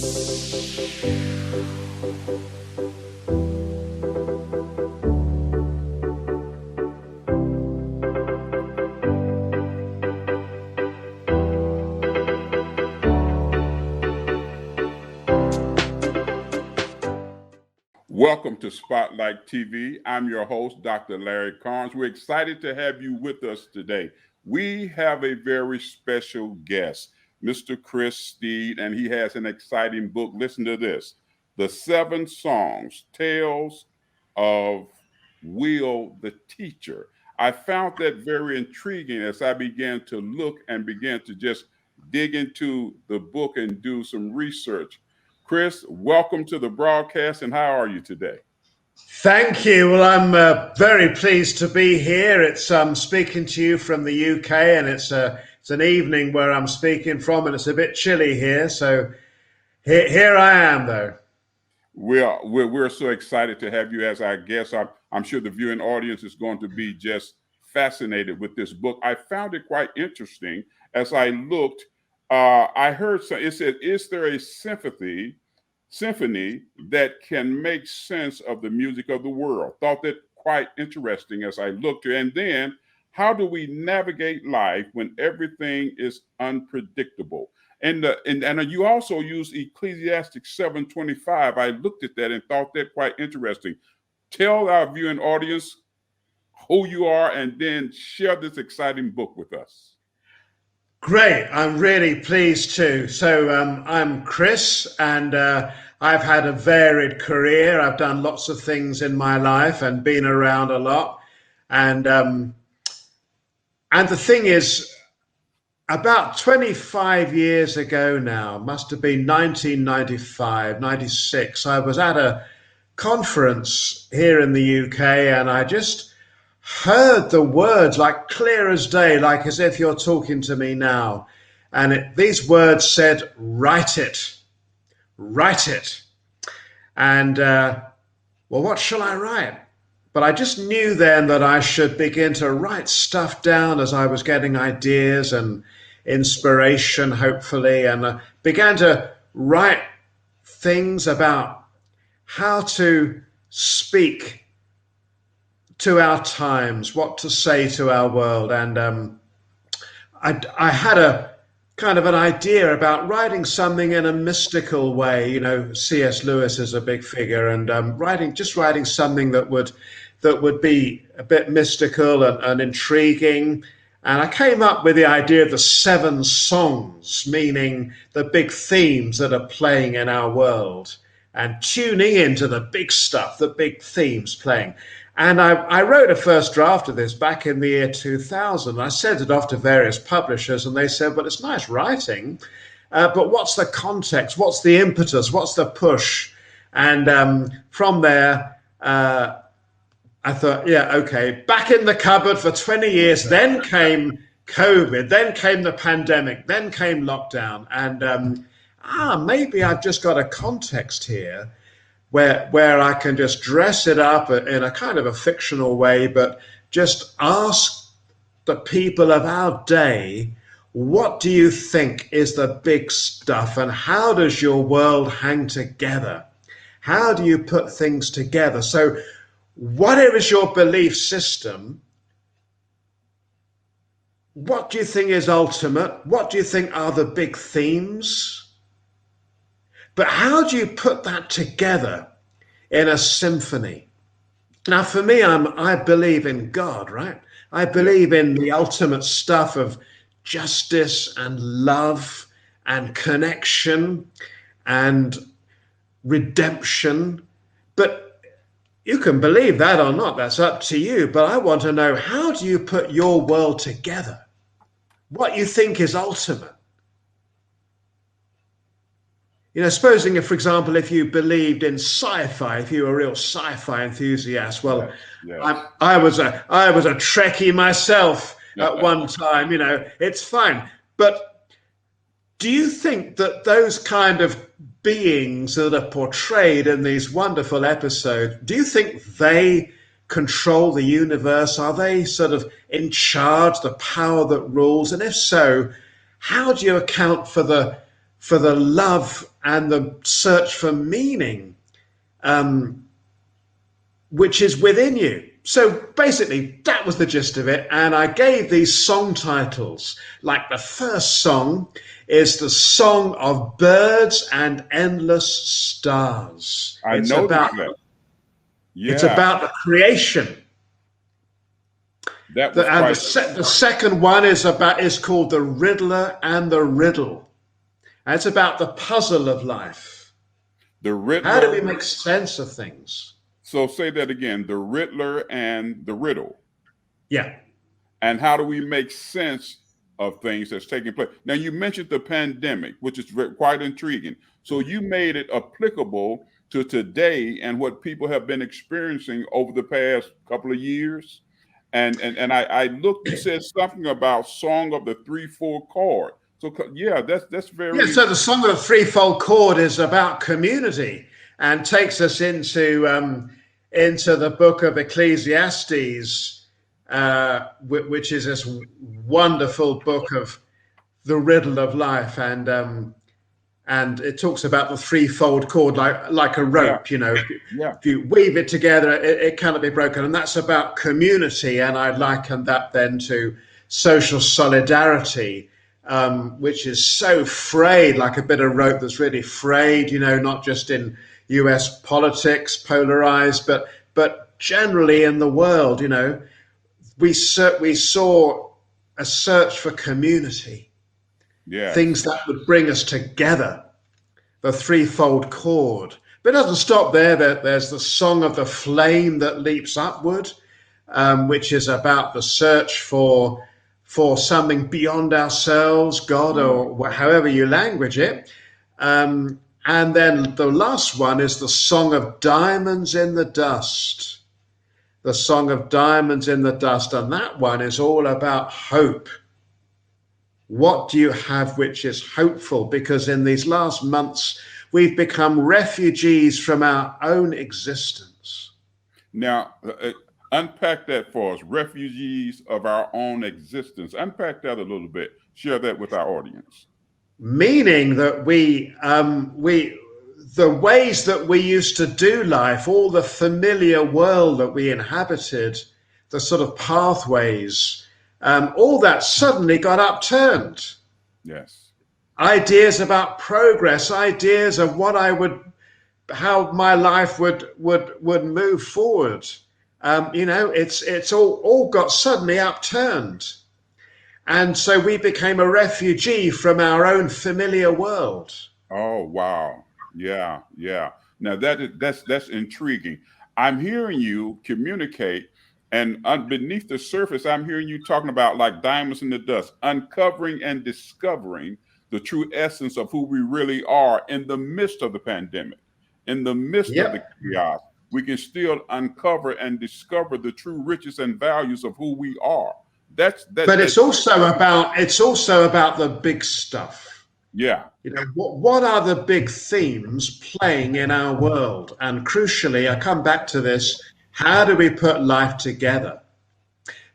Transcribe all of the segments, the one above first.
Welcome to Spotlight TV. I'm your host, Dr. Larry Carnes. We're excited to have you with us today. We have a very special guest, Mr. Chris Steed, and he has an exciting book. Listen to this, The 7 Songs, Tales of Will the Teacher. I found that very intriguing as I began to look and began to just dig into the book and do some research. Chris, welcome to the broadcast, and how are you today? Thank you. Well, I'm very pleased to be here. It's speaking to you from the UK, and it's an evening where I'm speaking from, and it's a bit chilly here. So here I am, though. We're so excited to have you as our guest. I'm sure the viewing audience is going to be just fascinated with this book. I found it quite interesting as I looked. I heard it said, "Is there a symphony that can make sense of the music of the world?" Thought that quite interesting as I looked. And then, how do we navigate life when everything is unpredictable? And you also use Ecclesiastes 7:25. I looked at that and thought that quite interesting. Tell our viewing audience who you are, and then share this exciting book with us. Great. I'm really pleased to. So I'm Chris, and I've had a varied career. I've done lots of things in my life and been around a lot. And the thing is, about 25 years ago now, must have been 1995, 96, I was at a conference here in the UK, and I just heard the words like clear as day, like as if you're talking to me now. And these words said, write it, write it. And, well, what shall I write? But I just knew then that I should begin to write stuff down as I was getting ideas and inspiration, hopefully, and began to write things about how to speak to our times, what to say to our world. And I had a kind of an idea about writing something in a mystical way. You know, C.S. Lewis is a big figure, and writing something that would be a bit mystical and intriguing. And I came up with the idea of the 7 songs, meaning the big themes that are playing in our world, and tuning into the big stuff, the big themes playing. And I wrote a first draft of this back in the year 2000. I sent it off to various publishers, and they said, well, it's nice writing, but what's the context? What's the impetus? What's the push? And from there, I thought, yeah, okay, back in the cupboard for 20 years. Then came COVID, then came the pandemic, then came lockdown. And maybe I've just got a context here where I can just dress it up in a kind of a fictional way, but just ask the people of our day, what do you think is the big stuff, and how does your world hang together? How do you put things together? So whatever is your belief system, what do you think is ultimate? What do you think are the big themes? But how do you put that together in a symphony? Now, for me, I believe in God, right? I believe in the ultimate stuff of justice and love and connection and redemption. But you can believe that or not, that's up to you. But I want to know, how do you put your world together? What you think is ultimate? You know, supposing, if, for example, if you believed in sci-fi, if you were a real sci-fi enthusiast, well, yes. I was a Trekkie myself at one time. You know, it's fine. But do you think that those kind of beings that are portrayed in these wonderful episodes, do you think they control the universe? Are they sort of in charge, the power that rules? And if so, how do you account for the for the love and the search for meaning, which is within you. So basically, that was the gist of it. And I gave these song titles. Like the first song is the Song of Birds and Endless Stars. I noticed that. It's Yeah, about the creation. that was And quite. the second one is called The Riddler and the Riddle. And it's about the puzzle of life. The How do we Riddler. make sense of things? So say that again, the Riddler and the Riddle. Yeah. And how do we make sense of things that's taking place? Now, you mentioned the pandemic, which is quite intriguing. So you made it applicable to today and what people have been experiencing over the past couple of years. And I looked, you said something about Song of the Threefold Chord. So yeah, that's Yeah, very. so the Song of the Threefold Chord is about community and takes us into the book of Ecclesiastes, which is this wonderful book of the riddle of life, and it talks about the threefold cord, like a Yeah, rope. You know, yeah. if you weave it together, it cannot be broken, and that's about community. And I liken that then to social solidarity, which is so frayed, like a bit of rope that's really frayed. You know, not just in U.S. politics, polarized, but generally in the world. You know, we saw a search for community, Yes. things that would bring us together, the threefold cord. But it doesn't stop there. There's the Song of the Flame that leaps upward, which is about the search for something beyond ourselves, God, or however you language it. And then the last one is the Song of Diamonds in the Dust. The Song of Diamonds in the Dust. And that one is all about hope. What do you have which is hopeful? Because in these last months, we've become refugees from our own existence. Now, unpack that for us. Refugees of our own existence. Unpack that a little bit. Share that with our audience. Meaning that the ways that we used to do life, all the familiar world that we inhabited, the sort of pathways, all that suddenly got upturned. Yes. Ideas about progress, ideas of how my life would move forward. It's all got suddenly upturned, and so we became a refugee from our own familiar world. Oh, wow. Yeah, yeah. Now that's intriguing. I'm hearing you communicate, and beneath the surface, I'm hearing you talking about like diamonds in the dust, uncovering and discovering the true essence of who we really are in the midst of the pandemic, in the midst of the Yep. chaos. We can still uncover and discover the true riches and values of who we are. That's that. But That. it's also about the big stuff. Yeah. You know, what are the big themes playing in our world? And crucially, I come back to this: how do we put life together?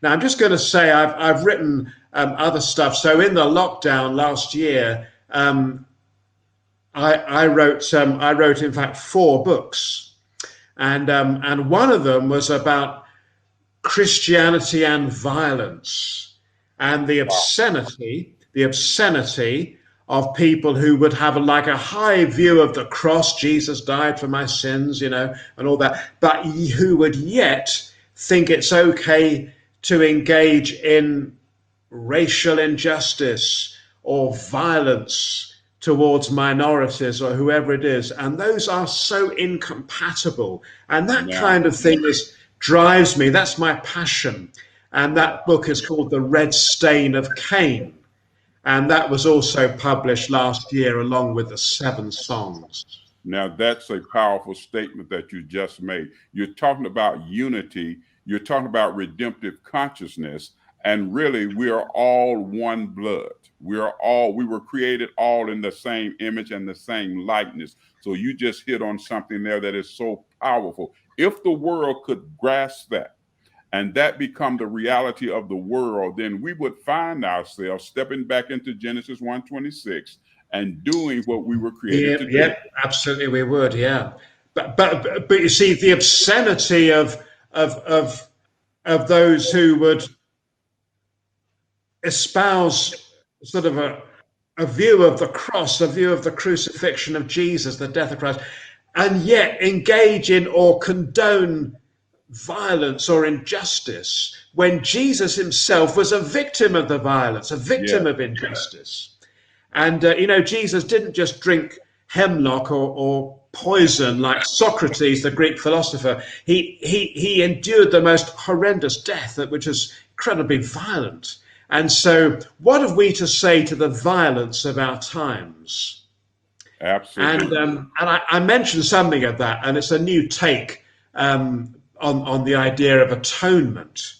Now, I'm just going to say I've written other stuff. So in the lockdown last year, I wrote in fact 4 books, and one of them was about Christianity and violence, and the obscenity of people who would have a high view of the cross. Jesus died for my sins, you know, and all that, but who would yet think it's okay to engage in racial injustice or violence towards minorities or whoever it is. And those are so incompatible. And that Yeah. kind of thing drives me. That's my passion. And Yeah. that book is called The Red Stain of Cain. And that was also published last year along with the 7 songs. Now, that's a powerful statement that you just made. You're talking about unity, you're talking about redemptive consciousness, and really, we are all one blood. We were created all in the same image and the same likeness. So you just hit on something there that is so powerful. If the world could grasp that, and that become the reality of the world, then we would find ourselves stepping back into Genesis 1:26 and doing what we were Yeah, created to do. yeah, absolutely, we would. Yeah, but you see, the obscenity of of of those who would espouse sort of a view of the cross, a view of the crucifixion of Jesus, the death of Christ, and yet engage in or condone violence or injustice when Jesus himself was a victim of the violence, a Yeah, victim of injustice. And, Jesus didn't just drink hemlock or poison like Socrates, the Greek philosopher. He endured the most horrendous death, which is incredibly violent. And so, what have we to say to the violence of our times? absolutely. And I mentioned something of that, and it's a new take on the idea of atonement.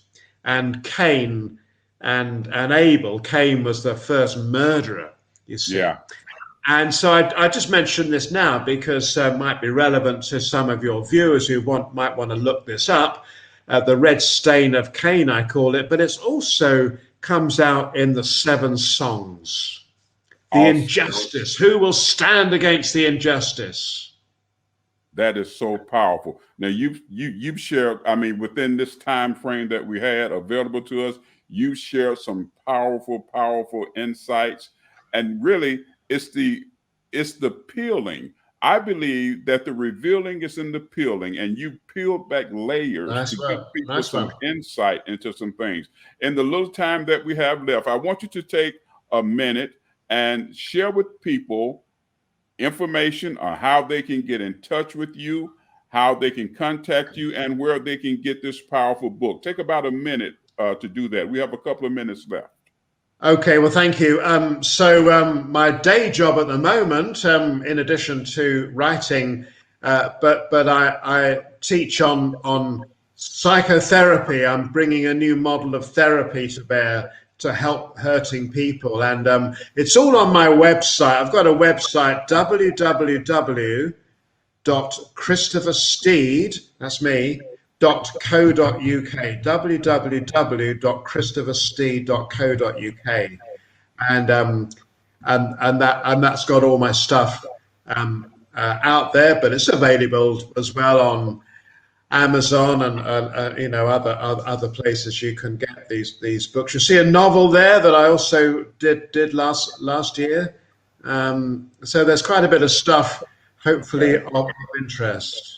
And Cain and Abel. Cain was the first murderer, you see. Yeah, And so I just mention this now because it might be relevant to some of your viewers who might want to look this up. The red stain of Cain, I call it, but it's also comes out in the seven songs. The awesome. injustice. Who will stand against the injustice? That is so powerful. Now you've shared, I mean, within this time frame that we had available to us, you shared some powerful insights. And really it's the peeling. I believe that the revealing is in the peeling, and you peeled back layers to Nice give one. people Nice some one. insight into some things. In the little time that we have left, I want you to take a minute and share with people information on how they can get in touch with you, how they can contact you, and where they can get this powerful book. Take about a minute to do that. We have a couple of minutes left. Okay, well, thank you. My day job at the moment, in addition to writing, but I teach on psychotherapy. I'm bringing a new model of therapy to bear to help hurting people, and it's all on my website. I've got a website, www.christophersteed, that's me, .co.uk, www.christophersteed.co.uk, and that's got all my stuff out there, but it's available as well on Amazon and other places you can get these books. You see a novel there that I also did last year. So there's quite a bit of stuff, hopefully of interest.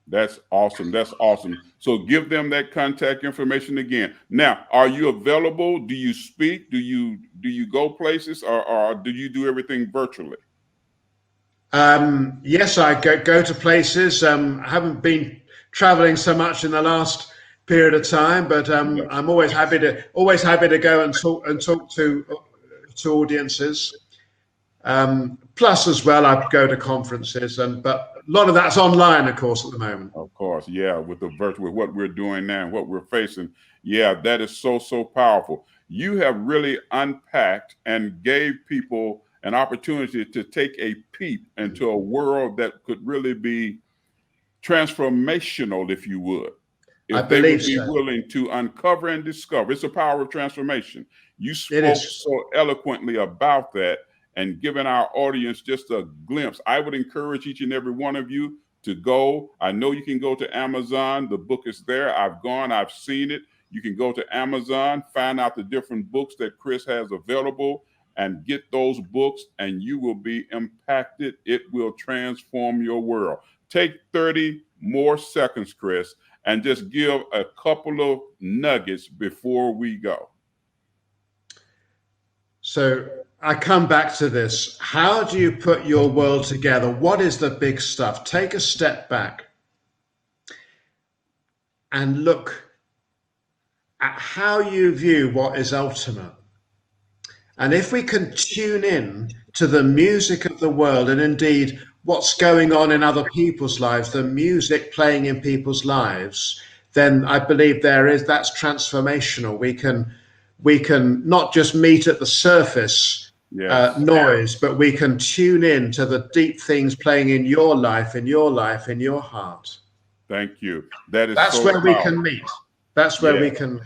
That's awesome. That's awesome. So give them that contact information again. Now, are you available? Do you speak? Do you go places, or do you do everything virtually? Yes, I go to places. I haven't been traveling so much in the last period of time, but Yes. I'm always happy to go and talk to audiences. Plus, as well, I go to conferences, but a lot of that's online, of course, at the moment. Of course, yeah, with the virtual, with what we're doing now, what we're facing, yeah, that is so powerful. You have really unpacked and gave people an opportunity to take a peep into a world that could really be transformational, if you would, I if they believe would be so. willing to uncover and discover. It's a power of transformation. You It spoke is. so eloquently about that and given our audience just a glimpse. I would encourage each and every one of you to go. I know you can go to Amazon. The book is there. I've gone, I've seen it. You can go to Amazon, find out the different books that Chris has available, and get those books, and you will be impacted. It will transform your world. Take 30 more seconds, Chris, and just give a couple of nuggets before we go. So I come back to this. How do you put your world together? What is the big stuff? Take a step back and look at how you view what is ultimate. And if we can tune in to the music of the world, and indeed what's going on in other people's lives, the music playing in people's lives, then I believe that's transformational. We can not just meet at the surface Yes. noise, but we can tune in to the deep things playing in your life, in your life, in your heart. Thank you. That is That's so where we can powerful. meet. That's where we Yeah. can meet.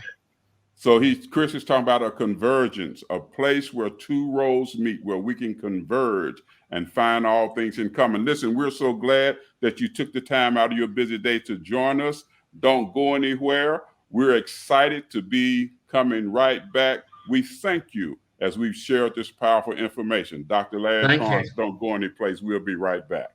So Chris is talking about a convergence, a place where two roads meet, where we can converge and find all things in common. Listen, we're so glad that you took the time out of your busy day to join us. Don't go anywhere. We're excited to be coming right back. We thank you as we've shared this powerful information. Dr. Larry Thank you. Carnes, don't go any place. We'll be right back.